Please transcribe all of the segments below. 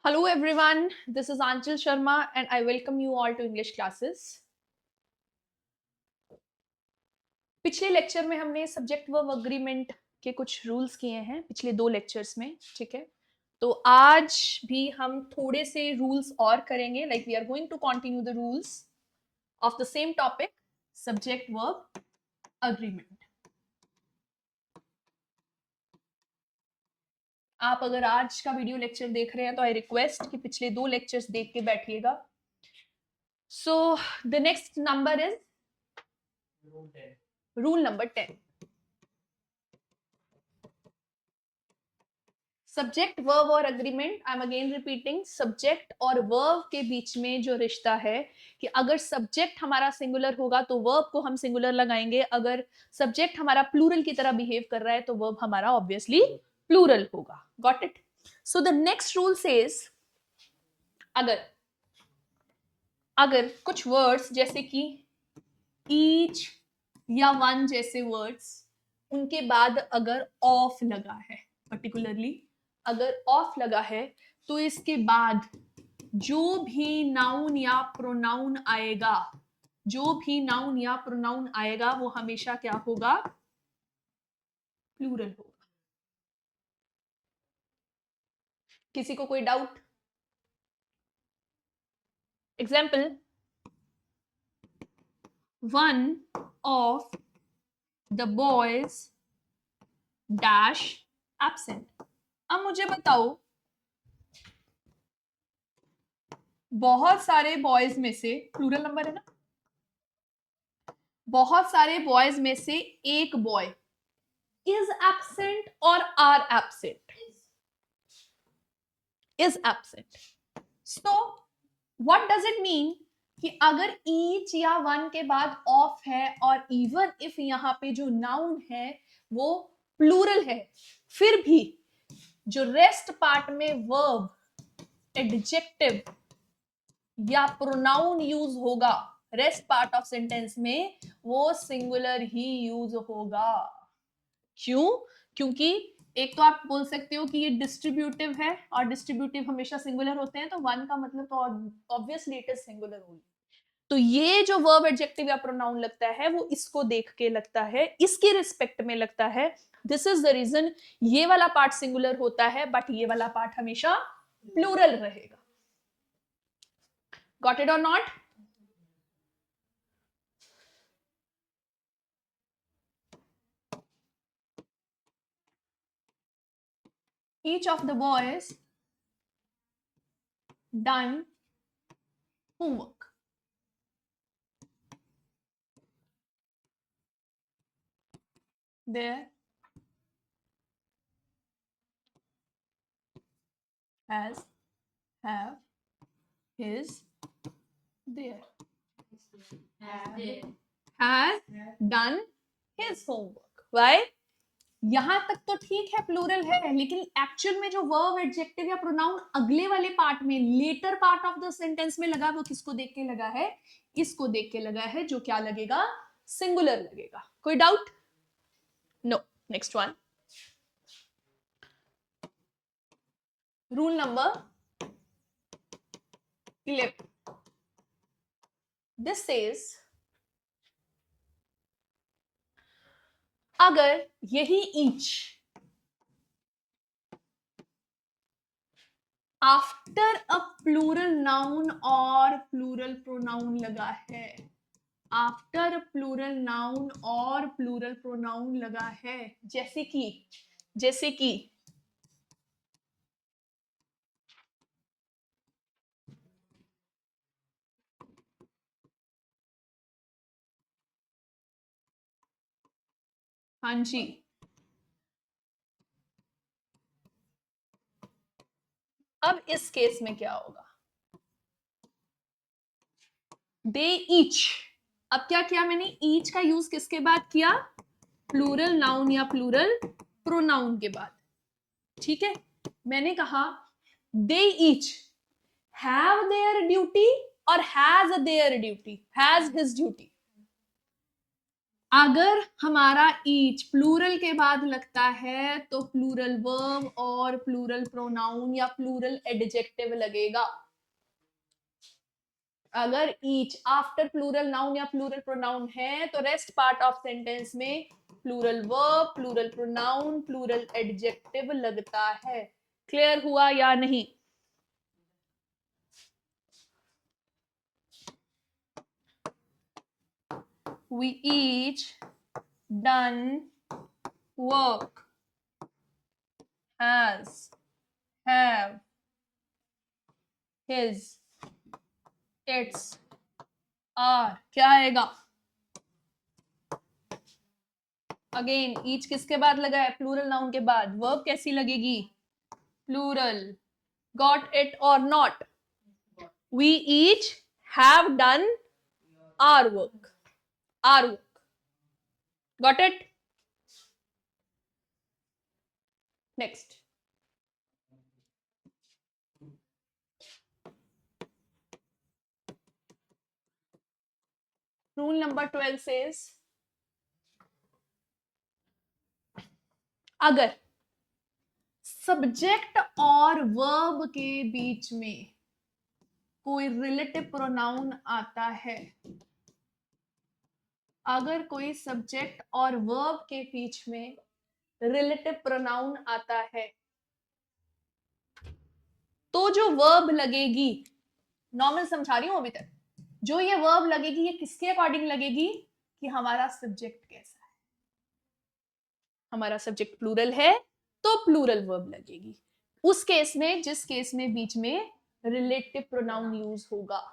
Hello everyone, this is Anchal Sharma and I welcome you all to English classes. पिछले lecture में हमने subject verb agreement के कुछ rules किए हैं पिछले 2 लेक्चर्स में, ठीक है? तो आज भी हम थोड़े से रूल्स और करेंगे, like we are going to continue the rules of the same topic, subject verb agreement. आप अगर आज का वीडियो लेक्चर देख रहे हैं तो आई रिक्वेस्ट कि पिछले 2 लेक्चर्स देख के बैठिएगा. So the next number is rule number 10. Subject verb और agreement. I am again repeating, subject और वर्ब के बीच में जो रिश्ता है कि अगर सब्जेक्ट हमारा सिंगुलर होगा तो वर्ब को हम सिंगुलर लगाएंगे, अगर सब्जेक्ट हमारा प्लूरल की तरह बिहेव कर रहा है तो वर्ब हमारा ऑब्वियसली प्लूरल होगा. Got it? So the next rule says, अगर अगर कुछ वर्ड्स जैसे कि ईच या वन जैसे वर्ड्स, उनके बाद अगर ऑफ लगा है, पर्टिकुलरली अगर ऑफ लगा है, तो इसके बाद जो भी नाउन या प्रोनाउन आएगा, जो भी नाउन या प्रोनाउन आएगा वो हमेशा क्या होगा? प्लूरल होगा. किसी को कोई doubt? Example, one of the boys dash absent. अब मुझे बताओ, बहुत सारे बॉयज में से, प्लूरल नंबर है ना, बहुत सारे बॉयज में से एक बॉय इज एब्सेंट और are absent, is absent. So what does it mean कि अगर ईच या वन के बाद ऑफ है और इवन इफ यहां पे जो नाउन है वो प्लूरल है, फिर भी जो रेस्ट पार्ट में वर्ब, एडजेक्टिव या प्रोनाउन यूज होगा रेस्ट पार्ट ऑफ सेंटेंस में, वो सिंगुलर ही यूज होगा. क्यों? क्योंकि एक तो आप बोल सकते हो कि ये डिस्ट्रीब्यूटिव है और डिस्ट्रीब्यूटिव हमेशा सिंगुलर होते हैं, तो वन का मतलब तो obviously it is singular only. तो ये जो वर्ब, एडजेक्टिव या प्रोनाउन लगता है वो इसको देख के लगता है, इसके रिस्पेक्ट में लगता है. दिस इज द रीजन ये वाला पार्ट सिंगुलर होता है बट ये वाला पार्ट हमेशा प्लूरल रहेगा. गॉट इट और not? Each of the boys done homework. There has, have, his, there. Has done his homework. Why? यहां तक तो ठीक है, प्लूरल है, लेकिन एक्चुअल में जो वर्ब, एडजेक्टिव या प्रोनाउन अगले वाले पार्ट में, latter part of the sentence में लगा, वो किसको देख के लगा है? इसको देख के लगा है, जो क्या लगेगा? सिंगुलर लगेगा. कोई doubt? No. Next one, rule number 11. This says, अगर यही each after a plural noun और प्लूरल प्रोनाउन लगा है, आफ्टर प्लूरल नाउन और प्लूरल प्रोनाउन लगा है, जैसे कि हाँ जी, अब इस केस में क्या होगा? दे ईच. अब क्या किया मैंने? ईच का यूज किसके बाद किया? प्लूरल नाउन या प्लूरल प्रोनाउन के बाद. ठीक है, मैंने कहा they each have their duty और has their duty, has his duty. अगर हमारा ईच प्लूरल के बाद लगता है तो प्लूरल वर्ब और प्लूरल प्रोनाउन या प्लूरल एडजेक्टिव लगेगा. अगर ईच आफ्टर प्लूरल नाउन या प्लूरल प्रोनाउन है तो रेस्ट पार्ट ऑफ सेंटेंस में plural verb, plural pronoun, plural adjective लगता है. क्लियर हुआ या नहीं? We each done work, has, have, his, its, are. क्या आएगा? अगेन ईच किसके बाद लगा है? प्लूरल नाउन के बाद. वर्ब कैसी लगेगी? प्लूरल. गॉट इट और not? We each have done our work. Our work. Got it? Next. Rule number 12 says, अगर सब्जेक्ट और वर्ब के बीच में कोई रिलेटिव प्रोनाउन आता है, अगर कोई सब्जेक्ट और वर्ब के बीच में रिलेटिव प्रोनाउन आता है तो जो वर्ब लगेगी, नॉर्मल समझा रही हूं अभी तक, जो ये वर्ब लगेगी ये किसके अकॉर्डिंग लगेगी? कि हमारा सब्जेक्ट कैसा है. हमारा सब्जेक्ट प्लूरल है तो प्लूरल वर्ब लगेगी. उस केस में, जिस केस में बीच में रिलेटिव प्रोनाउन यूज होगा.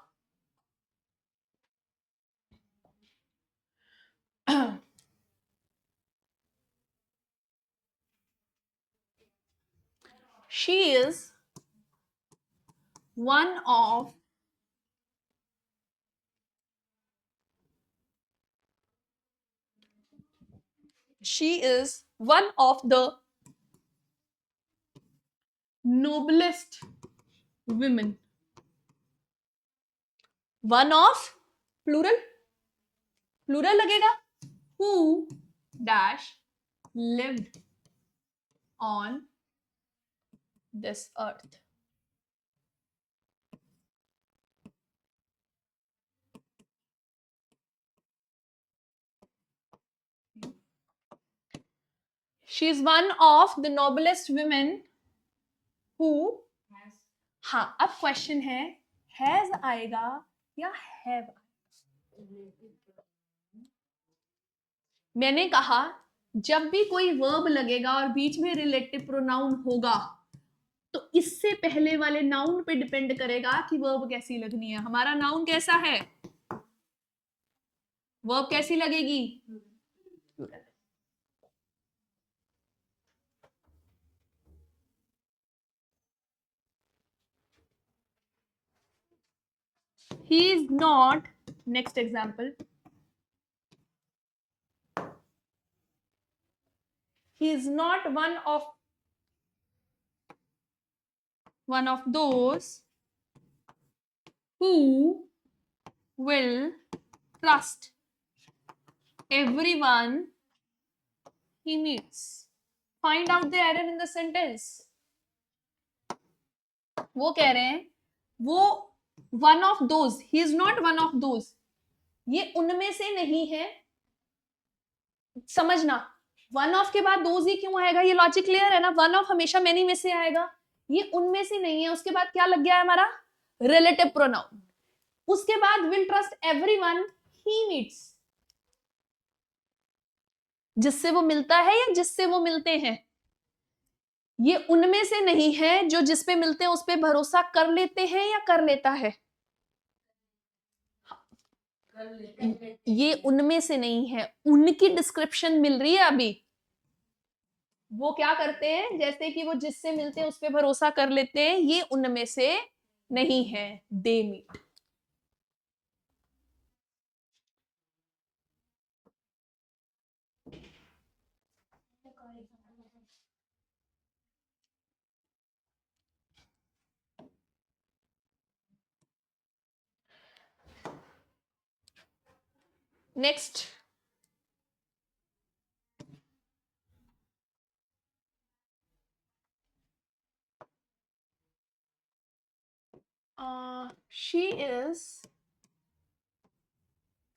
She is one of the noblest women. One of plural लगेगा. Who dash lived on this earth. She is one of the noblest women who. हाँ, अब क्वेश्चन है हैज आएगा या हैव. मैंने कहा जब भी कोई वर्ब लगेगा और बीच में रिलेटिव प्रोनाउन होगा तो इससे पहले वाले नाउन पे डिपेंड करेगा कि वर्ब कैसी लगनी है. हमारा नाउन कैसा है? वर्ब कैसी लगेगी? He is not. Next example. He is not one of those who will trust everyone he meets. Find out the error in the sentence. वो कह रहे हैं वो one of those. He is not one of those. ये उनमें से नहीं है. समझना, वन ऑफ के बाद दोज ही क्यों आएगा? ये लॉजिक क्लियर है ना? वन ऑफ हमेशा मैनी में से आएगा. ये उनमें से नहीं है. उसके बाद क्या लग गया है हमारा? Relative pronoun. उसके बाद will trust everyone he meets. जिससे वो मिलता है या जिससे वो मिलते हैं. ये उनमें से नहीं है. जो जिस पे मिलते हैं उस पे भरोसा कर लेते हैं या कर लेता है. ये उनमें से नहीं है. उनकी डिस्क्रिप्शन मिल रही है अभी. वो क्या करते हैं? जैसे कि वो जिससे मिलते हैं उस पे भरोसा कर लेते हैं. ये उनमें से नहीं है. They meet. Next, she is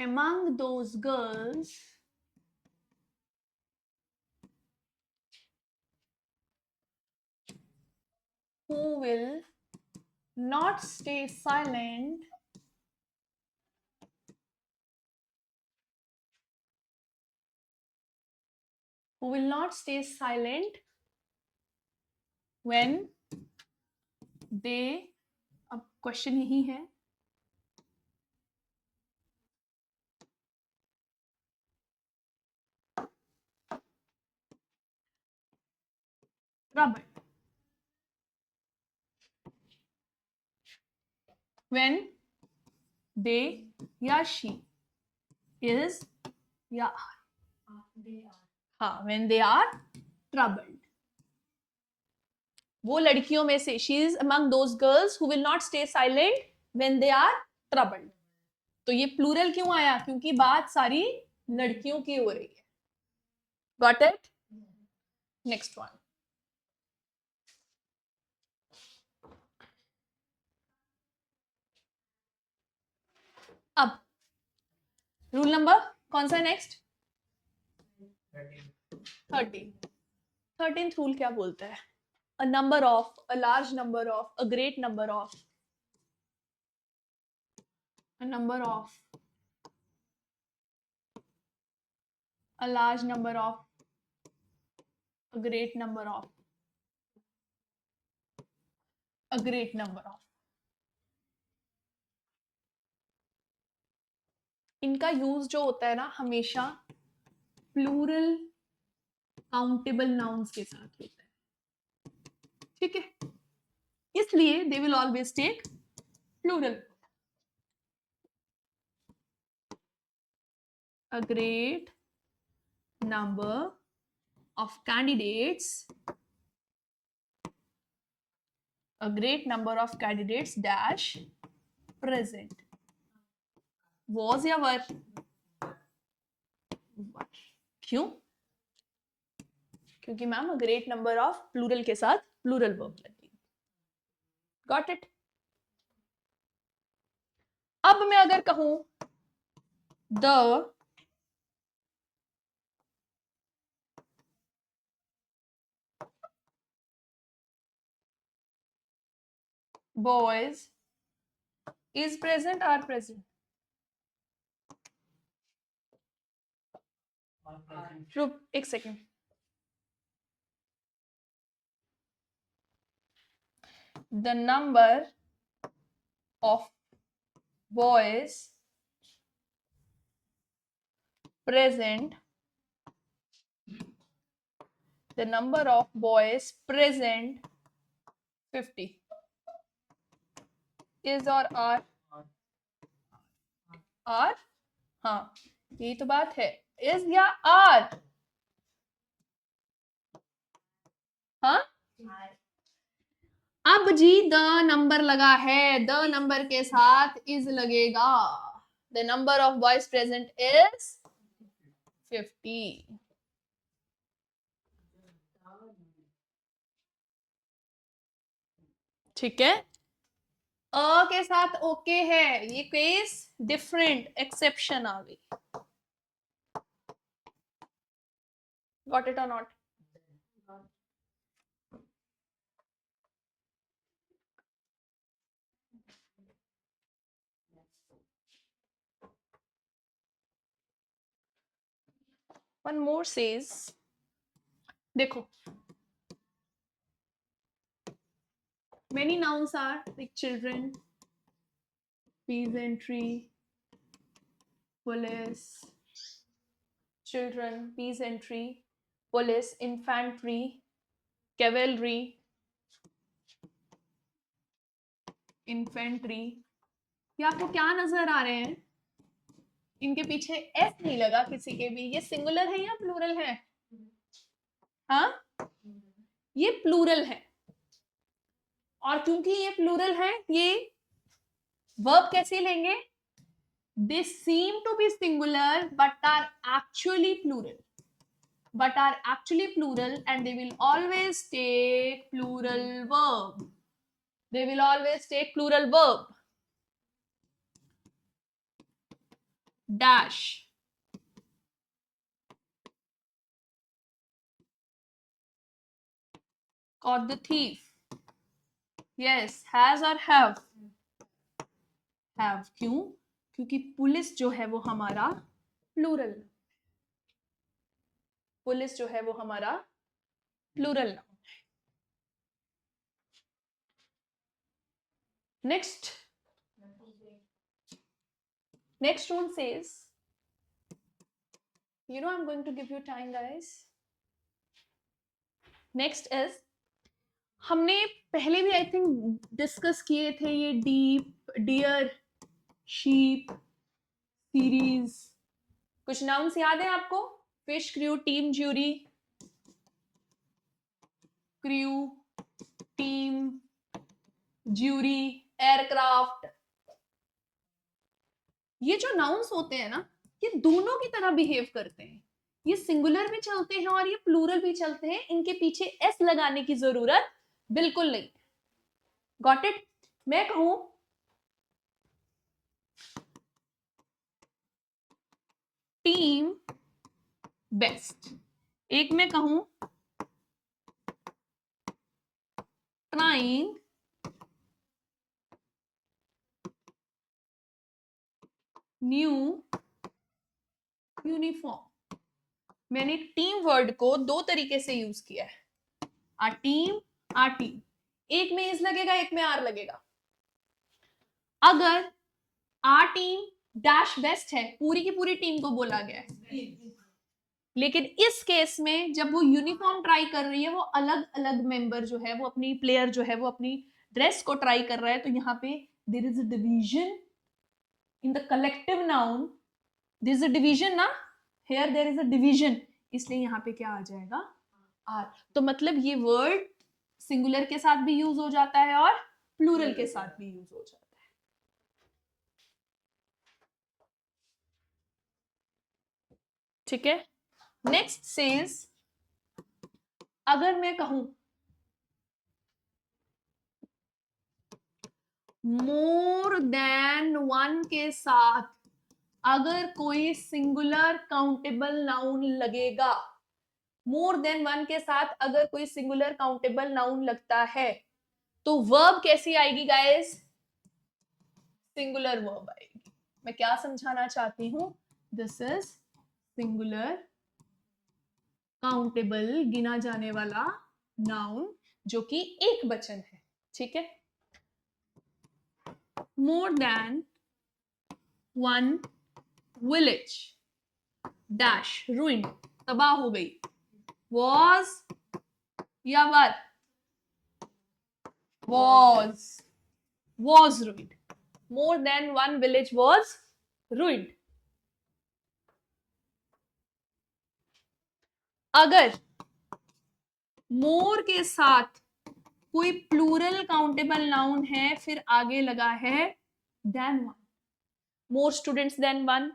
among those girls who will not stay silent when they, अब क्वेश्चन यही है, trouble, when they या she is या हाँ, when they are troubled, वो लड़कियों में से, she is among those girls who will not stay silent when they are troubled. तो ये प्लूरल क्यों आया? क्योंकि बात सारी लड़कियों की हो रही है. Got it? Next one. अब रूल नंबर कौन सा नेक्स्ट? 13th रूल क्या बोलता है? A number of, a large number of, a great number of, a number of, a large number of, a great number of, a great number of. इनका use जो होता है ना हमेशा प्लूरल काउंटेबल नाउन्स के साथ होता है. ठीक है, इसलिए they will always take plural. A great number of candidates, a great number of candidates dash present. Was या were? क्यों? क्योंकि ma'am a great number of plural के साथ plural verb लगी. Got it? अब मैं अगर कहूं the boys is present, are present. रुक एक second. The number of boys present, the number of boys present 50 is or are? are? हाँ, यही तो बात है. is या are? हाँ, अब जी द नंबर लगा है, द नंबर के साथ इज लगेगा. The number of boys present is 50. ठीक है, अ के साथ ओके है, ये केस डिफरेंट एक्सेप्शन आ गई. गॉट इट और नॉट? वन मोर सेज, देखो many nouns are like children, peasantry, police, children, peasantry, police, infantry, cavalry, infantry. ये आपको क्या नजर आ रहे हैं? इनके पीछे एस नहीं लगा किसी के भी. ये सिंगुलर है या प्लूरल है? हाँ, ये प्लूरल है. और क्योंकि ये प्लूरल है, ये वर्ब कैसे लेंगे? They seem to be singular but are actually plural. And they will always take plural verb. dash caught the thief. yes has or have क्यों? क्योंकि पुलिस जो है वो हमारा प्लूरल, पुलिस जो है वो हमारा plural noun. Next one says, I'm going to give you time guys. next is, हमने पहले भी आई थिंक डिस्कस किए थे ये डीप, डियर, शीप सीरीज। कुछ नाउन्स याद है आपको? Fish, crew, team, jury, crew, team, jury, aircraft. ये जो नाउन्स होते हैं ना, ये दोनों की तरह बिहेव करते हैं। ये सिंगुलर भी चलते हैं और ये प्लूरल भी चलते हैं। इनके पीछे एस लगाने की जरूरत बिल्कुल नहीं। Got it? मैं कहूं टीम बेस्ट, एक मैं कहूं ट्राइंग न्यू यूनिफॉर्म। मैंने टीम वर्ड को दो तरीके से यूज किया है, आ टीम, आ टीम। एक में इस लगेगा, एक में आर लगेगा। अगर आ टीम डैश बेस्ट है, पूरी की पूरी टीम को बोला गया है। लेकिन इस केस में जब वो यूनिफॉर्म ट्राई कर रही है, वो अलग अलग मेंबर जो है वो अपनी प्लेयर जो है वो अपनी ड्रेस को ट्राई कर रहा है, तो यहाँ पे there is a division in the collective noun. There is a division ना, here there is a division, इसलिए यहाँ पे क्या आ जाएगा? आर। तो मतलब ये वर्ड सिंगुलर के साथ भी यूज हो जाता है और प्लूरल के साथ भी यूज हो जाता है। ठीक है। नेक्स्ट सेज, अगर मैं कहूं मोर देन वन के साथ अगर कोई सिंगुलर काउंटेबल नाउन लगेगा, मोर देन वन के साथ अगर कोई सिंगुलर काउंटेबल नाउन लगता है, तो वर्ब कैसी आएगी गाइस? सिंगुलर वर्ब आएगी। मैं क्या समझाना चाहती हूं? दिस इज सिंगुलर काउंटेबल, गिना जाने वाला नाउन जो कि एक वचन है। ठीक है। More than one village dash ruined, तबाह हो गई। वॉज या were? Was ruined. More than one village was ruined. अगर मोर के साथ कोई प्लूरल काउंटेबल नाउन है, फिर आगे लगा है than one, more students than one,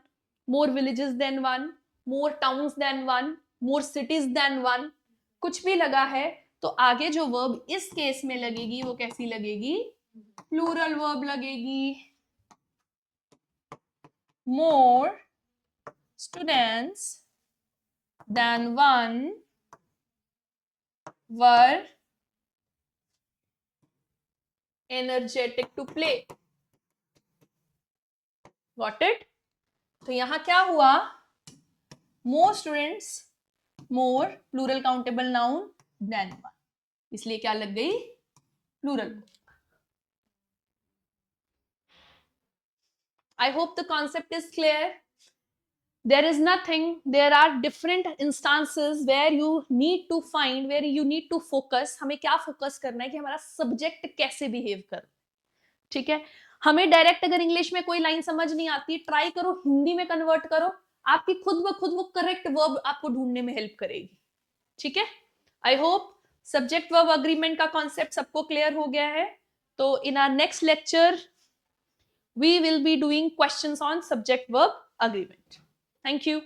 more villages than one, more towns than one, more cities than one, कुछ भी लगा है, तो आगे जो वर्ब इस केस में लगेगी वो कैसी लगेगी? प्लूरल वर्ब लगेगी। More students than one were energetic to play. Got it? तो यहां क्या हुआ? more students, more plural countable noun than one, इसलिए क्या लग गई? plural. I hope the concept is clear. There is nothing, there are different instances where you need to find, where you need to focus. हमें क्या focus करना है कि हमारा सब्जेक्ट कैसे बिहेव कर। ठीक है। हमें डायरेक्ट अगर इंग्लिश में कोई लाइन समझ नहीं आती, ट्राई करो हिंदी में कन्वर्ट करो, आपकी खुद ब खुद वो करेक्ट वर्ब आपको ढूंढने में हेल्प करेगी। ठीक है। I hope subject verb agreement का कॉन्सेप्ट सबको क्लियर हो गया है। तो in our next lecture we will be doing questions on subject verb agreement. Thank you.